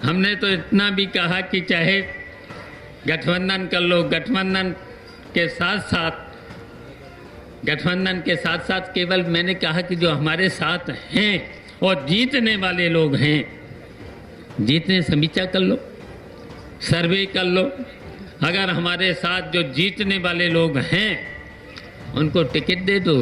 हमने तो इतना भी कहा कि चाहे गठबंधन कर लो, गठबंधन के साथ साथ केवल मैंने कहा कि जो हमारे साथ हैं और जीतने वाले लोग हैं, जीतने समीक्षा कर लो, सर्वे कर लो। अगर हमारे साथ जो जीतने वाले लोग हैं उनको टिकट दे दो,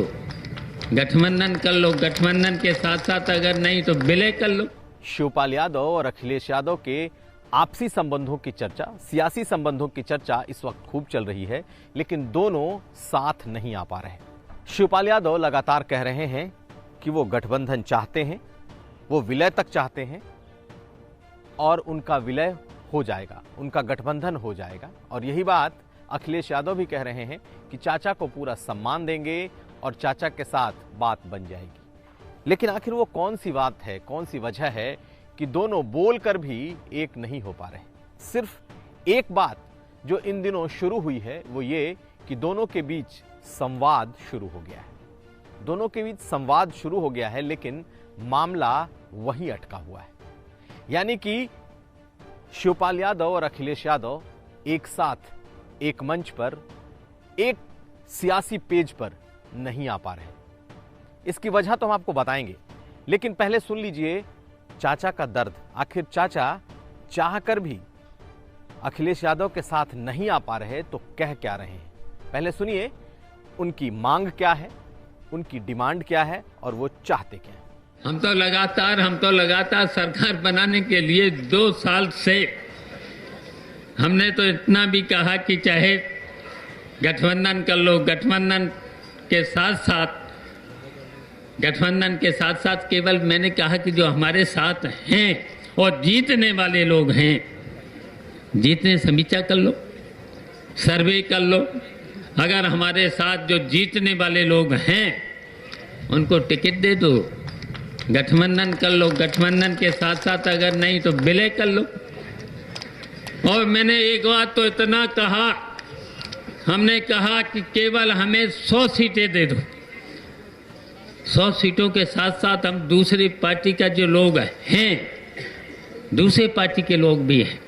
गठबंधन कर लो, गठबंधन के साथ साथ अगर नहीं तो विलय कर लो। शिवपाल यादव और अखिलेश यादव के आपसी संबंधों की चर्चा, सियासी संबंधों की चर्चा इस वक्त खूब चल रही है, लेकिन दोनों साथ नहीं आ पा रहे हैं। शिवपाल यादव लगातार कह रहे हैं कि वो गठबंधन चाहते हैं, वो विलय तक चाहते हैं और उनका विलय हो जाएगा, उनका गठबंधन हो जाएगा। और यही बात अखिलेश यादव भी कह रहे हैं कि चाचा को पूरा सम्मान देंगे और चाचा के साथ बात बन जाएगी। लेकिन आखिर वो कौन सी बात है, कौन सी वजह है कि दोनों बोलकर भी एक नहीं हो पा रहे? सिर्फ एक बात जो इन दिनों शुरू हुई है वो ये कि दोनों के बीच संवाद शुरू हो गया है। दोनों के बीच संवाद शुरू हो गया है, लेकिन मामला वहीं अटका हुआ है। यानी कि शिवपाल यादव और अखिलेश यादव एक साथ एक मंच पर, एक सियासी पेज पर नहीं आ पा रहे। इसकी वजह तो हम आपको बताएंगे, लेकिन पहले सुन लीजिए चाचा का दर्द। आखिर चाचा चाहकर भी अखिलेश यादव के साथ नहीं आ पा रहे तो कह क्या रहे हैं। पहले सुनिए उनकी मांग क्या है, उनकी डिमांड क्या है और वो चाहते क्या है। हम तो लगातार सरकार बनाने के लिए 2 साल से हमने तो इतना भी कहा कि चाहे गठबंधन कर लो, गठबंधन के साथ साथ केवल मैंने कहा कि जो हमारे साथ हैं और जीतने वाले लोग हैं, जीतने समीक्षा कर लो, सर्वे कर लो। अगर हमारे साथ जो जीतने वाले लोग हैं उनको टिकट दे दो, गठबंधन कर लो, गठबंधन के साथ साथ अगर नहीं तो विलय कर लो। और मैंने एक बात तो इतना कहा, हमने कहा कि केवल हमें 100 सीटें दे दो। 100 सीटों के साथ साथ हम दूसरी पार्टी का जो लोग हैं, दूसरे पार्टी के लोग भी हैं,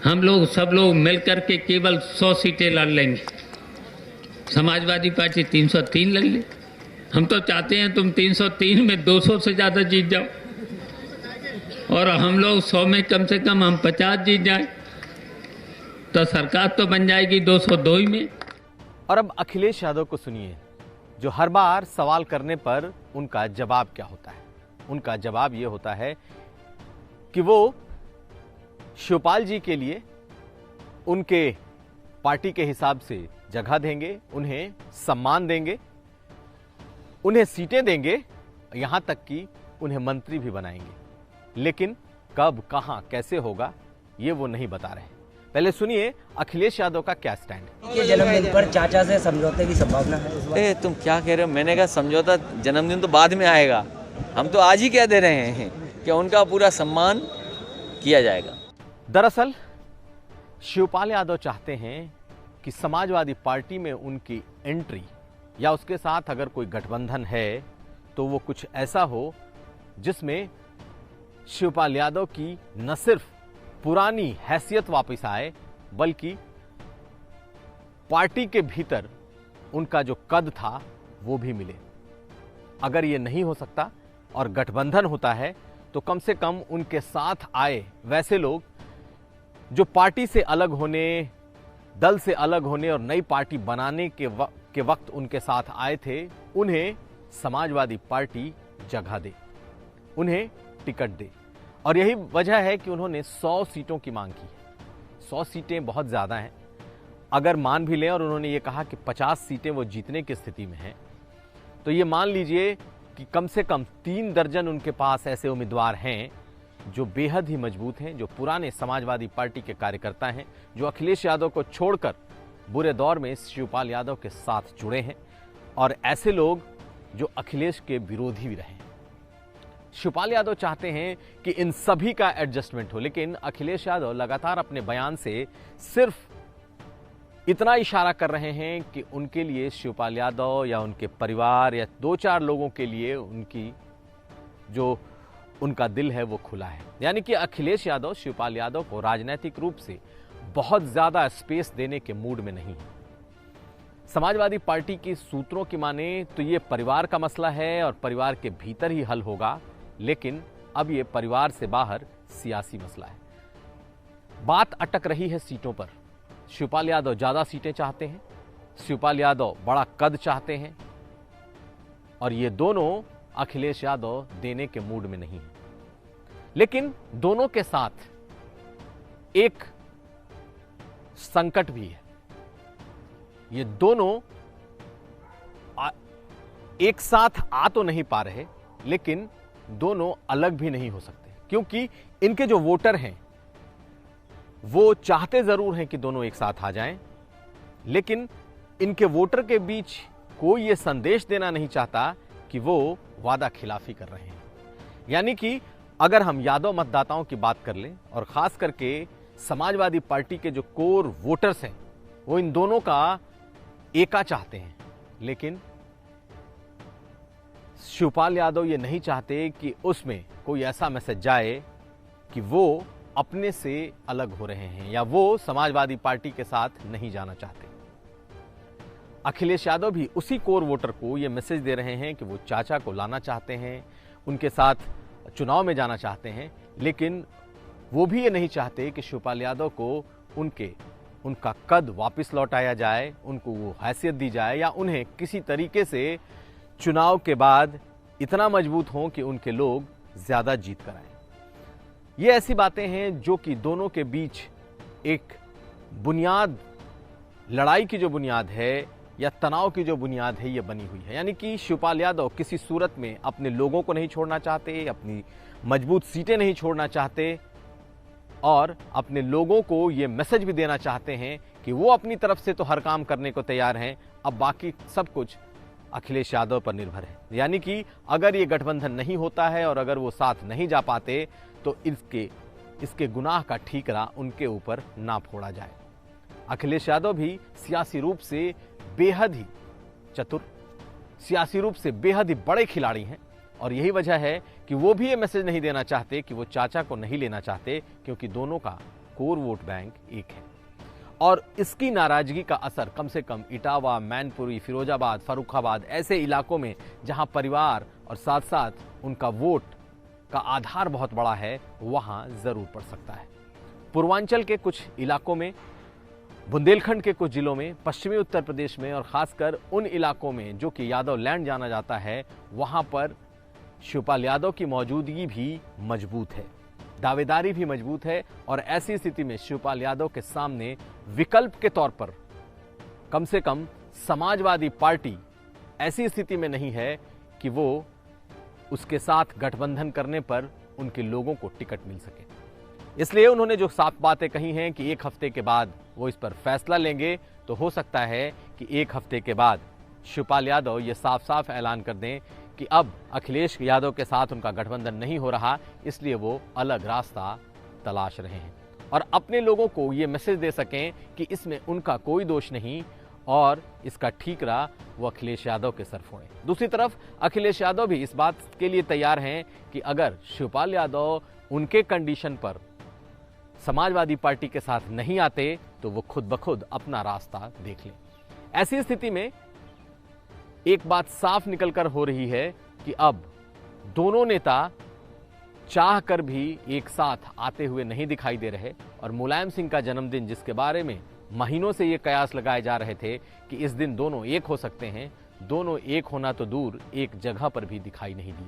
हम लोग सब लोग मिलकर के केवल 100 सीटें लड़ लेंगे। समाजवादी पार्टी 303 लड़ ले। हम तो चाहते हैं तुम 303 में 200 से ज्यादा जीत जाओ और हम लोग 100 में कम से कम हम 50 जीत जाए तो सरकार तो बन जाएगी 202 ही में। और अब अखिलेश यादव को सुनिए, जो हर बार सवाल करने पर उनका जवाब क्या होता है। उनका जवाब यह होता है कि वो शिवपाल जी के लिए उनके पार्टी के हिसाब से जगह देंगे, उन्हें सम्मान देंगे, उन्हें सीटें देंगे, यहां तक कि उन्हें मंत्री भी बनाएंगे। लेकिन कब, कहां, कैसे होगा ये वो नहीं बता रहे। पहले सुनिए अखिलेश यादव का क्या स्टैंड है। के जन्मदिन पर चाचा से समझौते की संभावना है? तुम क्या कह रहे हो? मैंने कहा समझौता जन्मदिन तो बाद में आएगा, हम तो आज ही कह दे रहे हैं कि उनका पूरा सम्मान किया जाएगा। दरअसल शिवपाल यादव चाहते हैं कि समाजवादी पार्टी में उनकी एंट्री या उसके साथ अगर कोई गठबंधन है तो वो कुछ ऐसा हो जिसमें शिवपाल यादव की न सिर्फ पुरानी हैसियत वापस आए, बल्कि पार्टी के भीतर उनका जो कद था वो भी मिले। अगर ये नहीं हो सकता और गठबंधन होता है तो कम से कम उनके साथ आए वैसे लोग जो पार्टी से अलग होने, दल से अलग होने और नई पार्टी बनाने के वक्त उनके साथ आए थे, उन्हें समाजवादी पार्टी जगह दे, उन्हें टिकट दे। और यही वजह है कि उन्होंने 100 सीटों की मांग की है। 100 सीटें बहुत ज़्यादा हैं। अगर मान भी लें और उन्होंने ये कहा कि 50 सीटें वो जीतने की स्थिति में हैं, तो ये मान लीजिए कि कम से कम 3 दर्जन उनके पास ऐसे उम्मीदवार हैं जो बेहद ही मजबूत हैं, जो पुराने समाजवादी पार्टी के कार्यकर्ता हैं, जो अखिलेश यादव को छोड़कर बुरे दौर में शिवपाल यादव के साथ जुड़े हैं और ऐसे लोग जो अखिलेश के विरोधी भी रहे हैं। शिवपाल यादव चाहते हैं कि इन सभी का एडजस्टमेंट हो, लेकिन अखिलेश यादव लगातार अपने बयान से सिर्फ इतना इशारा कर रहे हैं कि उनके लिए शिवपाल यादव या उनके परिवार या 2-4 लोगों के लिए उनकी जो उनका दिल है वो खुला है। यानी कि अखिलेश यादव शिवपाल यादव को राजनीतिक रूप से बहुत ज्यादा स्पेस देने के मूड में नहीं है। समाजवादी पार्टी की सूत्रों की माने तो ये परिवार का मसला है और परिवार के भीतर ही हल होगा, लेकिन अब ये परिवार से बाहर सियासी मसला है। बात अटक रही है सीटों पर। शिवपाल यादव ज्यादा सीटें चाहते हैं, शिवपाल यादव बड़ा कद चाहते हैं और ये दोनों अखिलेश यादव देने के मूड में नहीं है। लेकिन दोनों के साथ एक संकट भी है। ये दोनों एक साथ आ तो नहीं पा रहे, लेकिन दोनों अलग भी नहीं हो सकते, क्योंकि इनके जो वोटर हैं वो चाहते जरूर हैं कि दोनों एक साथ आ जाएं, लेकिन इनके वोटर के बीच कोई ये संदेश देना नहीं चाहता कि वो वादा खिलाफी कर रहे हैं। यानी कि अगर हम यादव मतदाताओं की बात कर लें और खास करके समाजवादी पार्टी के जो कोर वोटर्स हैं वो इन दोनों का एका चाहते हैं, लेकिन शिवपाल यादव ये नहीं चाहते कि उसमें कोई ऐसा मैसेज जाए कि वो अपने से अलग हो रहे हैं या वो समाजवादी पार्टी के साथ नहीं जाना चाहते। अखिलेश यादव भी उसी कोर वोटर को ये मैसेज दे रहे हैं कि वो चाचा को लाना चाहते हैं, उनके साथ चुनाव में जाना चाहते हैं, लेकिन वो भी ये नहीं चाहते कि शिवपाल यादव को उनका कद वापस लौटाया जाए, उनको वो हैसियत दी जाए या उन्हें किसी तरीके से चुनाव के बाद इतना मजबूत हों कि उनके लोग ज्यादा जीत कर आए। ये ऐसी बातें हैं जो कि दोनों के बीच एक बुनियाद, लड़ाई की जो बुनियाद है या तनाव की जो बुनियाद है ये बनी हुई है। यानी कि शिवपाल यादव किसी सूरत में अपने लोगों को नहीं छोड़ना चाहते, अपनी मजबूत सीटें नहीं छोड़ना चाहते और अपने लोगों को ये मैसेज भी देना चाहते हैं कि वो अपनी तरफ से तो हर काम करने को तैयार हैं, अब बाकी सब कुछ अखिलेश यादव पर निर्भर है। यानी कि अगर ये गठबंधन नहीं होता है और अगर वो साथ नहीं जा पाते तो इसके गुनाह का ठीकरा उनके ऊपर ना फोड़ा जाए। अखिलेश यादव भी सियासी रूप से बेहद ही चतुर, सियासी रूप से बेहद ही बड़े खिलाड़ी हैं और यही वजह है कि वो भी ये मैसेज नहीं देना चाहते कि वो चाचा को नहीं लेना चाहते, क्योंकि दोनों का कोर वोट बैंक एक है और इसकी नाराजगी का असर कम से कम इटावा, मैनपुरी, फिरोजाबाद, फर्रुखाबाद ऐसे इलाकों में जहां परिवार और साथ साथ उनका वोट का आधार बहुत बड़ा है वहां जरूर पड़ सकता है। पूर्वांचल के कुछ इलाकों में, बुंदेलखंड के कुछ जिलों में, पश्चिमी उत्तर प्रदेश में और खासकर उन इलाकों में जो कि यादव लैंड जाना जाता है, वहां पर शिवपाल यादव की मौजूदगी भी मजबूत है, दावेदारी भी मजबूत है और ऐसी स्थिति में शिवपाल यादव के सामने विकल्प के तौर पर कम से कम समाजवादी पार्टी ऐसी स्थिति में नहीं है कि वो उसके साथ गठबंधन करने पर उनके लोगों को टिकट मिल सके। इसलिए उन्होंने जो साफ बातें कही हैं कि एक हफ्ते के बाद वो इस पर फैसला लेंगे, तो हो सकता है कि एक हफ्ते के बाद शिवपाल यादव ये साफ साफ ऐलान कर दें कि अब अखिलेश यादव के साथ उनका गठबंधन नहीं हो रहा, इसलिए वो अलग रास्ता तलाश रहे हैं और अपने लोगों को ये मैसेज दे सकें कि इसमें उनका कोई दोष नहीं और इसका ठीकरा वो अखिलेश यादव के सर फोड़े। दूसरी तरफ अखिलेश यादव भी इस बात के लिए तैयार हैं कि अगर शिवपाल यादव उनके कंडीशन पर समाजवादी पार्टी के साथ नहीं आते तो वो खुद ब खुद अपना रास्ता देख लें। ऐसी स्थिति में एक बात साफ निकलकर हो रही है कि अब दोनों नेता चाह कर भी एक साथ आते हुए नहीं दिखाई दे रहे और मुलायम सिंह का जन्मदिन, जिसके बारे में महीनों से ये कयास लगाए जा रहे थे कि इस दिन दोनों एक हो सकते हैं, दोनों एक होना तो दूर एक जगह पर भी दिखाई नहीं दिए।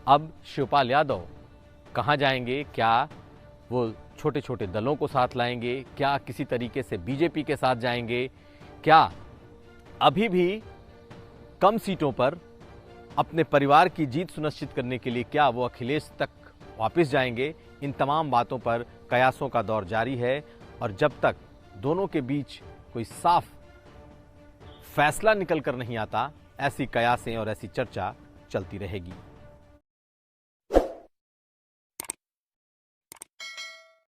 अब शिवपाल यादव कहां जाएंगे? क्या वो छोटे छोटे दलों को साथ लाएंगे? क्या किसी तरीके से बीजेपी के साथ जाएंगे? क्या अभी भी कम सीटों पर अपने परिवार की जीत सुनिश्चित करने के लिए क्या वो अखिलेश तक वापस जाएंगे? इन तमाम बातों पर कयासों का दौर जारी है और जब तक दोनों के बीच कोई साफ फैसला निकल कर नहीं आता, ऐसी कयासें और ऐसी चर्चा चलती रहेगी।